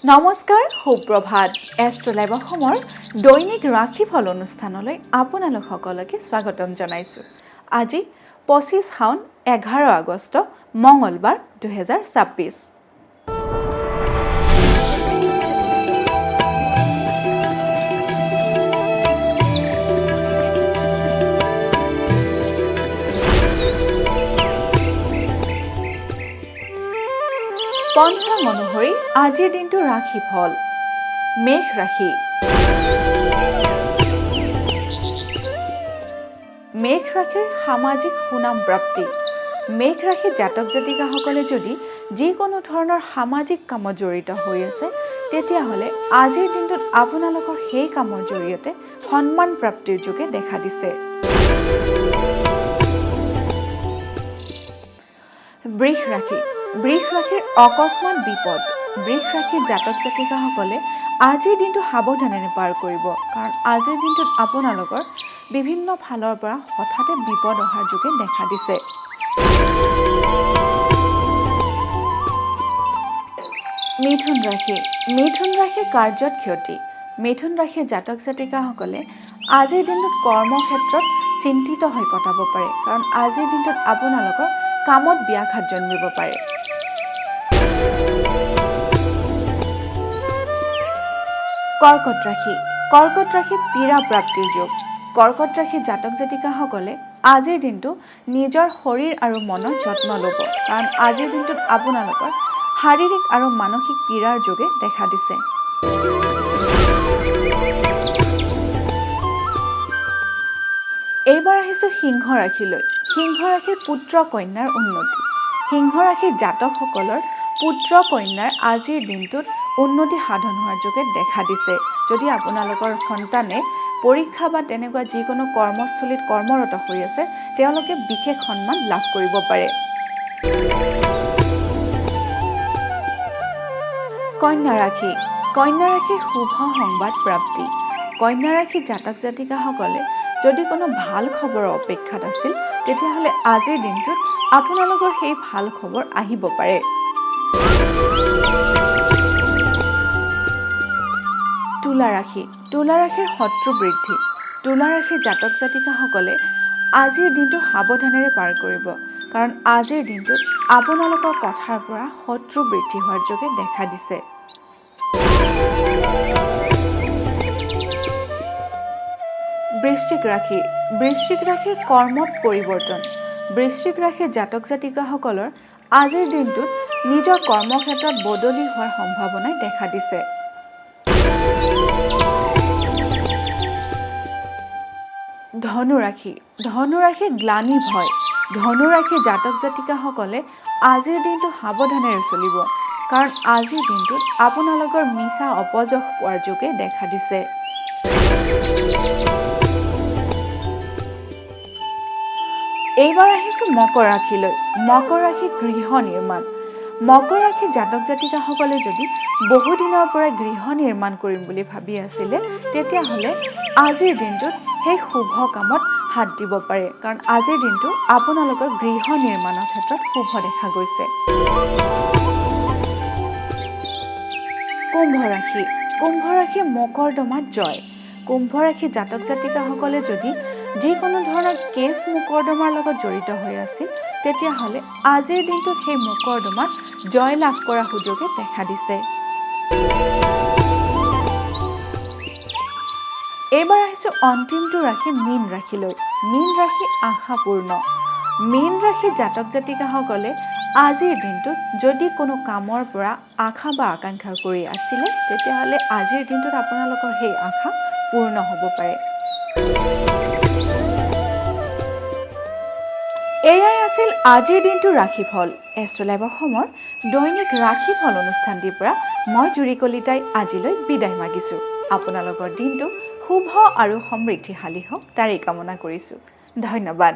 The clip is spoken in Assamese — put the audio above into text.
নমস্কাৰ, সুপ্ৰভাত। এষ্ট্ৰলাইভ অসমৰ দৈনিক ৰাশিফল অনুষ্ঠানলৈ আপোনালোক সকলোকে স্বাগতম জনাইছোঁ। আজি 25 শাওন 11 আগষ্ট মঙলবাৰ 2026। পঞ্চাং অনুসৰি আজিৰ দিনটো ৰাশিফল। মেষ ৰাশি। মেষ ৰাশিৰ সামাজিক সুনাম প্ৰাপ্তি। মেষ ৰাশিৰ জাতক জাতিকাসকলে যদি যিকোনো ধৰণৰ সামাজিক কামত জড়িত হৈ আছে, তেতিয়াহ'লে আজিৰ দিনটোত আপোনালোকৰ সেই কামৰ জৰিয়তে সন্মান প্ৰাপ্তিৰ যোগে দেখা দিছে। বৃষ ৰাশি। বৃষ ৰাশিৰ অকস্মাত বিপদ। বৃষ ৰাশিৰ জাতক জাতিকাসকলে আজিৰ দিনটো সাৱধানেৰে পাৰ কৰিব, কাৰণ আজিৰ দিনটোত আপোনালোকৰ বিভিন্ন ফালৰ পৰা হঠাতে বিপদ অহাৰ যোগে দেখা দিছে। মিথুন ৰাশি। মিথুন ৰাশিৰ কাৰ্যত ক্ষতি। মিথুন ৰাশিৰ জাতক জাতিকাসকলে আজিৰ দিনটোত কৰ্মক্ষেত্ৰত চিন্তিত হৈ কটাব পাৰে, কাৰণ আজিৰ দিনটোত আপোনালোকৰ কামত ব্যাঘাত জন্মিব পাৰে। কৰ্কট ৰাশি। কৰ্কট ৰাশি পীড়া প্ৰাপ্তিৰ যোগ। কৰ্কট ৰাশিৰ জাতক জাতিকাসকলে আজিৰ দিনটো নিজৰ শৰীৰ আৰু মনৰ যত্ন ল'ব, কাৰণ আজিৰ দিনটোত আপোনালোকৰ শাৰীৰিক আৰু মানসিক পীড়াৰ যোগে দেখা দিছে। এইবাৰ আহিছোঁ সিংহ ৰাশিলৈ। সিংহ ৰাশিৰ পুত্ৰ কন্যাৰ উন্নতি। সিংহ ৰাশিৰ জাতকসকলৰ পুত্ৰ কন্যাৰ আজিৰ দিনটোত উন্নতি সাধন হোৱাৰ যোগে দেখা দিছে। যদি আপোনালোকৰ সন্তানে পৰীক্ষা বা তেনেকুৱা যিকোনো কৰ্মস্থলীত কৰ্মৰত হৈ আছে, তেওঁলোকে বিশেষ সন্মান লাভ কৰিব পাৰে। কন্যা ৰাশি। কন্যা ৰাশিৰ শুভ সংবাদ প্ৰাপ্তি। কন্যা ৰাশিৰ জাতক জাতিকাসকলে যদি কোনো ভাল খবৰৰ অপেক্ষাত আছিল, তেতিয়াহ'লে আজিৰ দিনটোত আপোনালোকৰ সেই ভাল খবৰ আহিব পাৰে। তুলা ৰাশি। তুলা ৰাশিৰ শত্ৰু বৃদ্ধি। তুলা ৰাশিৰ জাতক জাতিকাসকলে আজিৰ দিনটো সাৱধানেৰে পাৰ কৰিব, কাৰণ আজিৰ দিনটোত আপোনালোকৰ কথাৰ পৰা শত্ৰু বৃদ্ধি হোৱাৰ যোগে দেখা দিছে। বৃশ্চিক ৰাশি। বৃশ্চিক ৰাশিৰ কৰ্মত পৰিৱৰ্তন। বৃশ্চিক ৰাশিৰ জাতক জাতিকাসকলৰ আজিৰ দিনটোত নিজৰ কৰ্মক্ষেত্ৰত বদলি হোৱাৰ সম্ভাৱনাই দেখা দিছে। ধনু ৰাশি। ধনু ৰাশিৰ গ্লানি ভয়। ধনু ৰাশিৰ জাতক জাতিকাসকলে আজিৰ দিনটো সাৱধানেৰে চলিব, কাৰণ আজিৰ দিনটোত আপোনালোকৰ মিছা অপযশ পোৱাৰ যোগে দেখা দিছে। এইবাৰ আহিছোঁ মকৰ ৰাশিলৈ। মকৰ ৰাশি গৃহ নিৰ্মাণ। মকৰ ৰাশিৰ জাতক জাতিকাসকলে যদি বহুদিনৰ পৰা গৃহ নিৰ্মাণ কৰিম বুলি ভাবি আছিলে, তেতিয়াহ'লে আজিৰ দিনটোত সেই শুভ কামত হাত দিব পাৰে, কাৰণ আজিৰ দিনটো আপোনালোকৰ গৃহ নিৰ্মাণৰ ক্ষেত্ৰত শুভ দেখা গৈছে। কুম্ভ ৰাশি। কুম্ভ ৰাশি মোকৰ্দমাত জয়। কুম্ভ ৰাশি জাতক জাতিকাসকলে যদি যিকোনো ধৰণৰ কেছ মোকৰ্দমাৰ লগত জড়িত হৈ আছিল, তেতিয়াহ'লে আজিৰ দিনটোত সেই মোকৰ্দমাত জয় লাভ কৰাৰ সুযোগে দেখা দিছে। এইবাৰ আহিছোঁ অন্তিমটো ৰাশি মীন ৰাশিলৈ। মীন ৰাশি আশাপূৰ্ণ। মীন ৰাশিৰ জাতক জাতিকাসকলে আজিৰ দিনটোত যদি কোনো কামৰ পৰা আশা বা আকাংক্ষা কৰি আছিলে, তেতিয়াহ'লে আজিৰ দিনটোত আপোনালোকৰ সেই আশা পূৰ্ণ হ'ব পাৰে। এয়াই আছিল আজিৰ দিনটোৰ ৰাশিফল। এষ্ট্ৰলাইভ অসমৰ দৈনিক ৰাশিফল অনুষ্ঠানটিৰ পৰা মই জুৰি কলিতাই আজিলৈ বিদায় মাগিছোঁ। আপোনালোকৰ দিনটো শুভ আৰু সমৃদ্ধিশালী হওক, তাৰেই কামনা কৰিছোঁ। ধন্যবাদ।